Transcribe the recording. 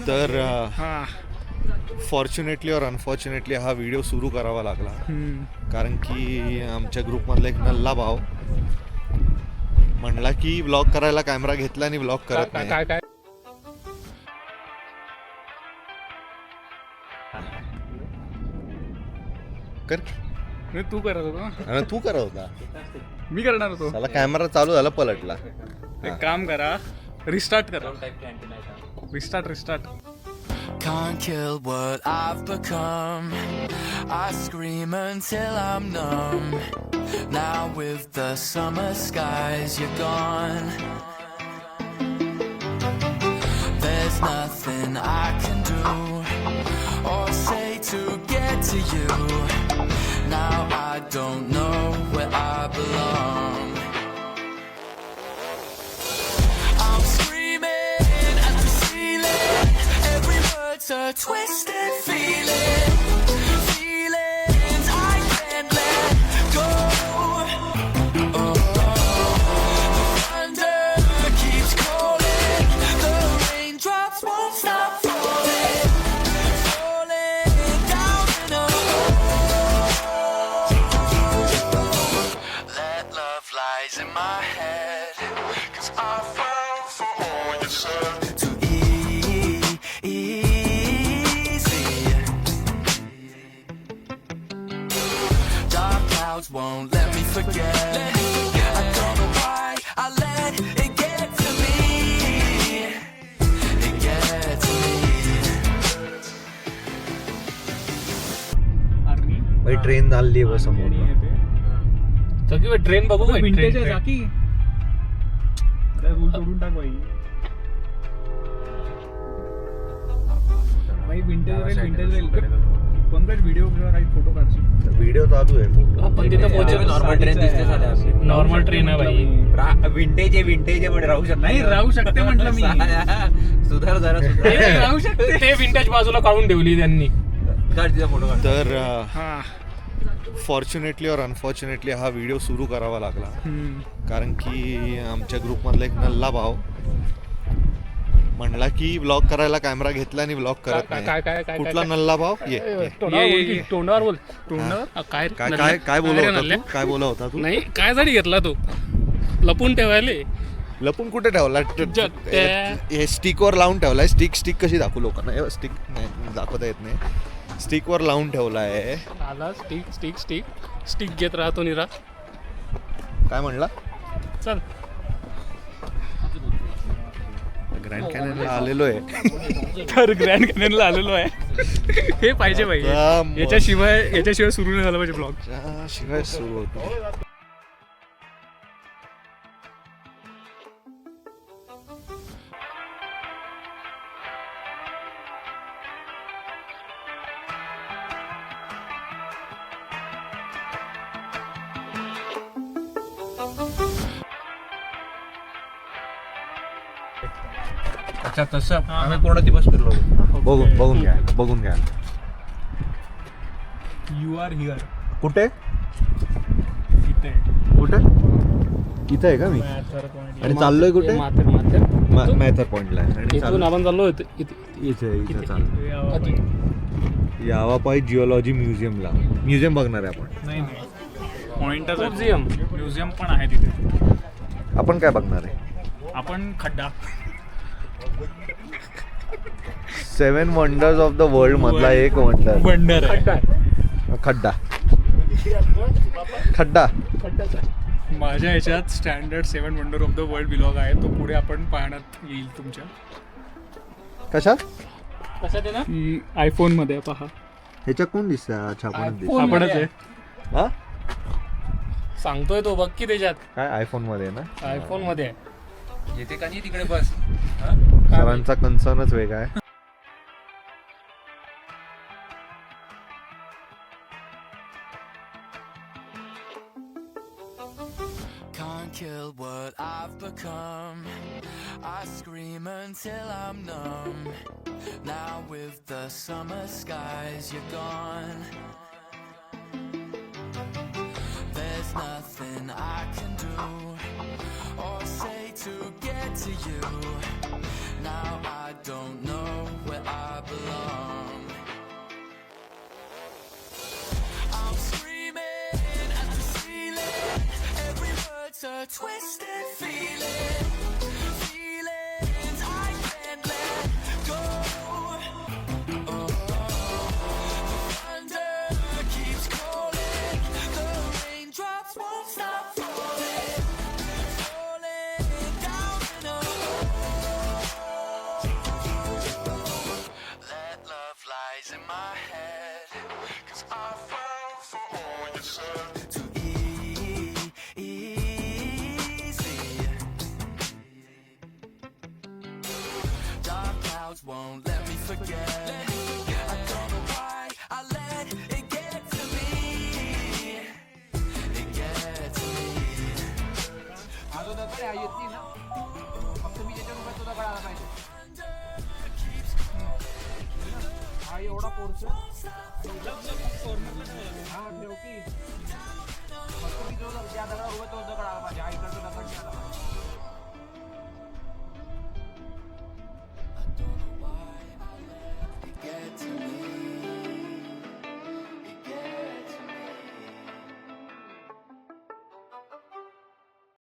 तर फॉर्च्युनेटली और अनफॉर्च्युनेटली हा व्हिडिओ सुरू करावा लागला कारण की आमच्या ग्रुपमधला एक नल्ला भाव म्हणला की व्लॉग करायला कॅमेरा घेतला आणि व्लॉग करत नाही. काय कर तू करत होता अरे तू करत होता, मी करणार होतो. त्याला कॅमेरा चालू झाला पलटला. एक काम करा, रिस्टार्ट करा. Restart. Can't kill what I've become. I scream until I'm numb. Now with the summer skies, you're gone. There's nothing I can do or say to get to you. Now I don't know where I belong. I'm screaming at the ceiling. Every word's a twisted feeling. Feelings I can't let go. Oh, the thunder keeps calling. The raindrops won't stop falling. Falling down in a hole. Let love lies in my head. 'Cause I fell for all you said. Too easy. Dark clouds won't let me forget. I don't know why I let it get to me. It gets me. भाई train चालली आहे समोर. सगळी train बघू. Vintage आहे जाकी. Rule तोडून टाक बाई. विंटेज राहील. पंकज व्हिडिओ किंवा काही फोटो काढशील. व्हिडिओ चालू आहे. आपण तिथं पोहोचलो. नॉर्मल ट्रेन दिसते साध्या. नॉर्मल ट्रेन आहे भाई. विंटेज आहे म्हणजे राहू शकत नाही. राहू शकते म्हटलं मी. सुधार जरा राहू शकते. ते विंटेज बाजूला काढून ठेवली त्यांनी. फोटो काढ. तर फॉर्च्युनेटली और अनफॉर्च्युनेटली हा व्हिडिओ सुरू करावा लागला कारण की आमच्या ग्रुपमधला एक नल्ला भाव म्हणला की व्लॉग करायला कॅमेरा घेतला आणि व्लॉग करत नाही. कुठला नल्ला भाव? तोंडावर बोल. तोंडावर काय काय काय बोलत होता तू? काय बोलत होता तू? नाही, काय साठी घेतला तो? लपून ठेवायले. लपून कुठे ठेवला? हे स्टिकवर लावून ठेवलाय. स्टिक कशी दाखवू लोकांना? स्टिक नाही दाखवता येत नाही. स्टिकवर लावून ठेवलाय. आला स्टिक घेत राहतो निरा. काय म्हणला? चल ग्रँड कॅननला आलेलो आहे. तर ग्रँड कॅननला आलेलो आहे. हे पाहिजे भाई. याच्याशिवाय सुरू नाही झालं पाहिजे ब्लॉग. शिवाय सुरू होतो. अच्छा तसं आम्ही पूर्ण दिवस फिरलो. बघून घ्या. You are here. कुठे? इथे इथं आहे का मी? आणि चाललोय कुठे? मॅथर पॉइंटला आहे. इथून आपण चाललो इथे चाललो. यावा पाहिजे जिओलॉजी म्युझियम बघणार आहे आपण. नाही पॉइंटच म्युझियम पण आहे तिथे. आपण काय बघणार आहे? आपण खड्डा. 7 वंडर्स ऑफ द वर्ल्ड मधला एक वंडर आहे. खड्डा. माझ्या ह्याच्यात standard 7 wonder of the world blog आहे. तो पुढे आपण पाहण्यात येईल तुमच्या. कशात की आयफोन मध्ये पहा. ह्याच्या कोण दिसतं? आपणच आहे. हा सांगतोय तो. बघ की त्याच्यात काय आयफोन मध्ये ना? आयफोन मध्ये येते का नाही तिकडे बस. सरांचा कन्सर्नच वेगळा आहे. Can't kill what I've become. I scream until I'm numb. Now with the summer skies, you're gone. There's nothing I can do or say to get to you. Now I don't know twisted feelings I can't let go. Oh, the thunder keeps calling, the raindrops won't stop falling down in a hole. That love lies in my head, 'cause I fell for all you said. Too easy. Dark clouds won't let me forget. I don't know why I let it get to me. It get to me. अगोदर येत नाही ना फक्त मी त्याच्या रुपयात तुला कळायला पाहिजे हा एवढा पोर्शन हा